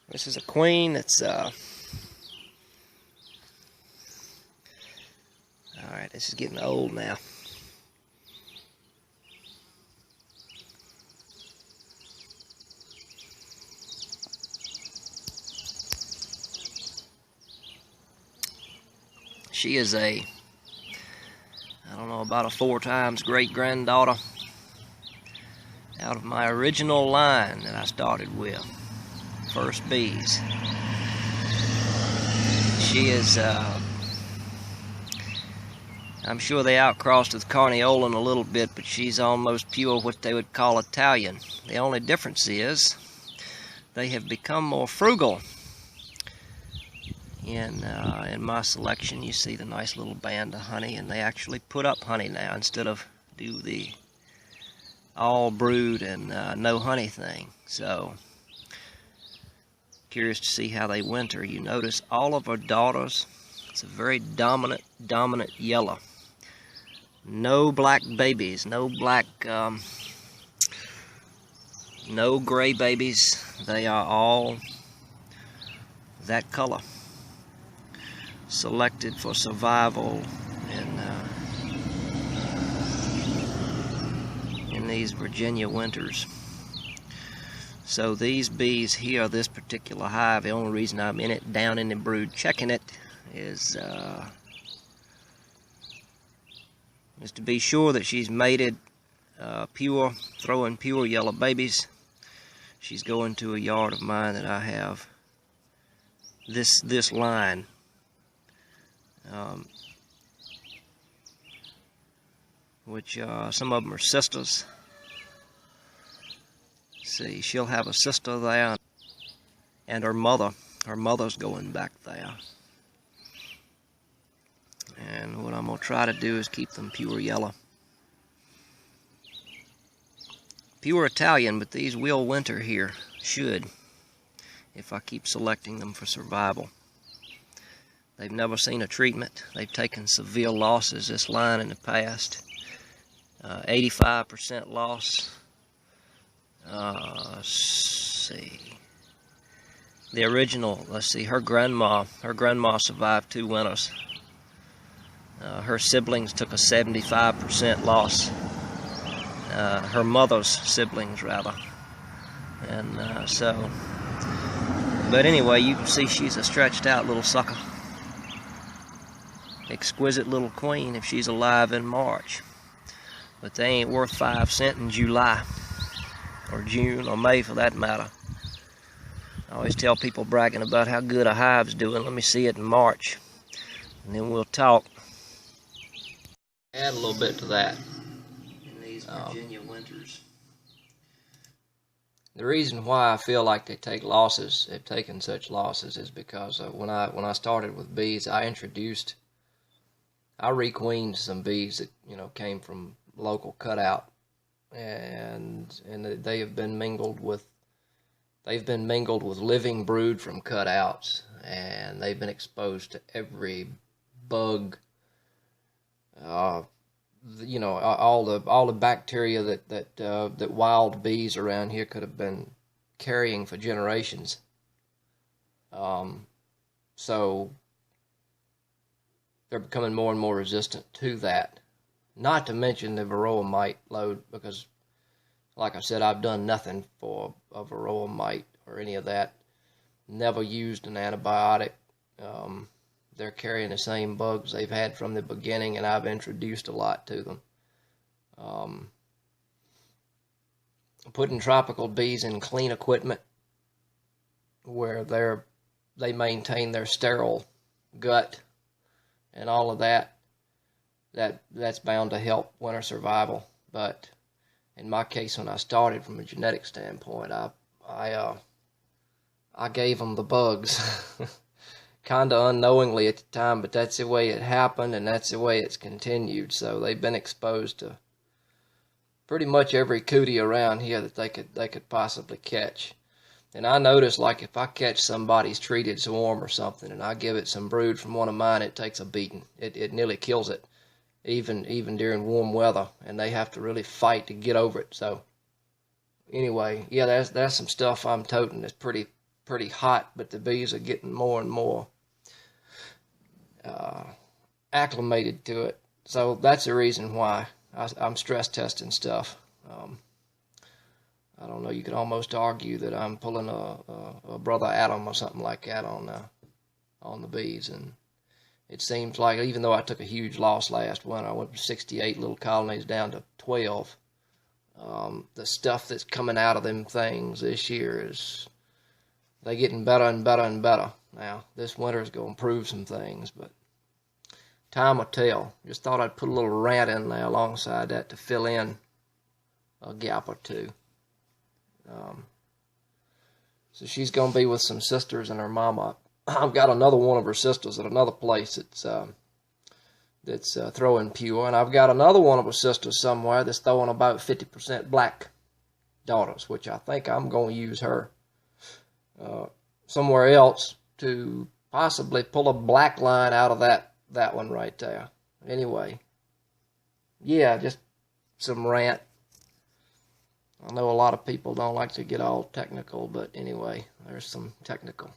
This is a queen that's, alright, this is getting old now. She is I don't know, about a 4 times great-granddaughter out of my original line that I started with, first bees. She is, I'm sure they outcrossed with Carniolan a little bit, but she's almost pure what they would call Italian. The only difference is they have become more frugal. In my selection, you see the nice little band of honey, and they actually put up honey now instead of do the all brood and no honey thing. So, curious to see how they winter. You notice all of our daughters, it's a very dominant yellow. No black babies, no black, no gray babies. They are all that color. Selected for survival in these Virginia winters. So these bees here, this particular hive, the only reason I'm in it, down in the brood checking it, is to be sure that she's mated pure, throwing pure yellow babies. She's going to a yard of mine that I have this line. Which some of them are sisters. See, she'll have a sister there, and her mother's going back there. And what I'm going to try to do is keep them pure yellow. Pure Italian, but these will winter here, should, if I keep selecting them for survival. They've never seen a treatment. They've taken severe losses, this line, in the past. 85% loss. Let's see. The original, let's see, her grandma survived 2 winters. Her siblings took a 75% loss. Her mother's siblings, rather. And but anyway, you can see she's a stretched out little sucker. Exquisite little queen if she's alive in March. But they ain't worth 5 cents in July, or June, or May for that matter. I always tell people bragging about how good a hive's doing, let me see it in March, and then we'll talk. Add a little bit to that. In these Virginia winters. The reason why I feel like they take losses, they've taken such losses, is because when I started with bees, I requeened some bees that came from local cutout, and they have been mingled with living brood from cutouts, and they've been exposed to every bug, all the bacteria that wild bees around here could have been carrying for generations. So they're becoming more and more resistant to that. Not to mention the varroa mite load, because, like I said, I've done nothing for a varroa mite or any of that. Never used an antibiotic. They're carrying the same bugs they've had from the beginning, and I've introduced a lot to them. Putting tropical bees in clean equipment where they maintain their sterile gut and all of that's bound to help winter survival. But in my case, when I started from a genetic standpoint, I gave them the bugs, kind of unknowingly at the time, but that's the way it happened, and that's the way it's continued. So they've been exposed to pretty much every cootie around here that they could possibly catch. And I notice, like, if I catch somebody's treated swarm or something, and I give it some brood from one of mine, it takes a beating. It nearly kills it, even during warm weather, and they have to really fight to get over it. So anyway, yeah, that's some stuff I'm toting that's pretty pretty hot, but the bees are getting more and more acclimated to it. So that's the reason why I'm stress testing stuff. I don't know, you could almost argue that I'm pulling a Brother Adam or something like that on the bees. And it seems like, even though I took a huge loss last winter, I went from 68 little colonies down to 12. The stuff that's coming out of them things this year they're getting better and better and better. Now, this winter is going to prove some things, but time will tell. Just thought I'd put a little rant in there alongside that to fill in a gap or two. So she's going to be with some sisters and her mama. I've got another one of her sisters at another place that's throwing pure, and I've got another one of her sisters somewhere that's throwing about 50% black daughters, which I think I'm going to use her somewhere else to possibly pull a black line out of that one right there. Anyway, yeah, just some rant. I know a lot of people don't like to get all technical, but anyway, there's some technical.